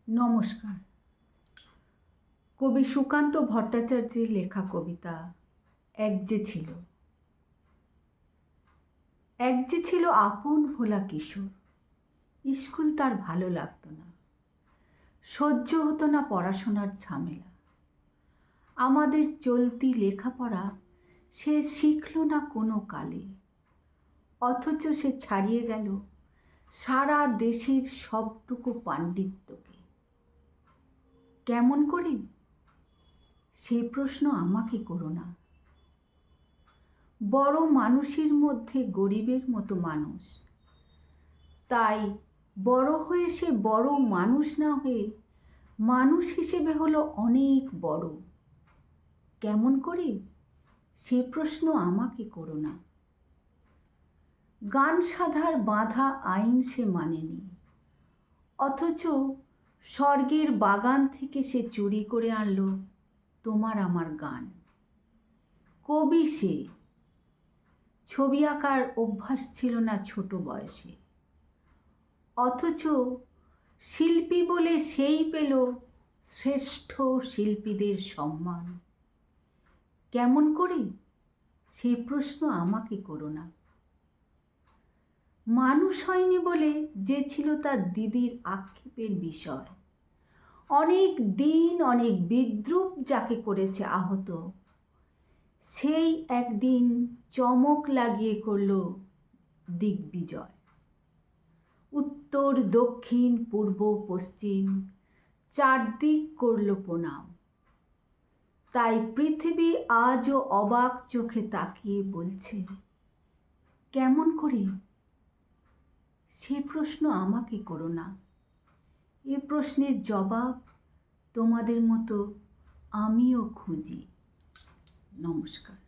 নমস্কার। কবি সুকান্ত ভট্টাচার্যের লেখা কবিতা এক যে ছিল। এক যে ছিল আপন ভোলা কিশোর, স্কুল তার ভালো লাগতো না, সহ্য হতো না পড়াশোনার ঝামেলা। আমাদের চলতি লেখাপড়া সে শিখল না কোনো কালে, অথচ সে ছাড়িয়ে গেল সারা দেশের সবটুকু পাণ্ডিত্যকে। কেমন করে? সে প্রশ্ন আমাকে করো না। বড় মানুষের মধ্যে গরিবের মতো মানুষ, তাই বড় হয়ে সে বড় মানুষ না হয়ে মানুষ হিসেবে হলো অনেক বড়। কেমন করে? সে প্রশ্ন আমাকে করো না। গান সাধার বাঁধা আইন সে মানেনি, অথচ স্বর্গের বাগান থেকে সে চুরি করে আনলো তোমার আমার গান। কবি সে, ছবি আঁকার অভ্যাস ছিল না ছোট বয়সে, অথচ শিল্পী বলে সেই পেল শ্রেষ্ঠ শিল্পীদের সম্মান। কেমন করে? সে প্রশ্ন আমাকে করো না। মানুষ হয়নি বলে যে ছিল তার দিদির আক্ষেপের বিষয়। অনেক দিন অনেক বিদ্রূপ যাকে করেছে আহত, সেই একদিন চমক লাগিয়ে করল দিগ্বিজয়। উত্তর দক্ষিণ পূর্ব পশ্চিম চারদিক করল প্রণাম। তাই পৃথিবী আজও অবাক চোখে তাকিয়ে বলছে, কেমন করে? সে প্রশ্ন আমাকে করো না। এ প্রশ্নের জবাব তোমাদের মতো আমিও খুঁজি। নমস্কার।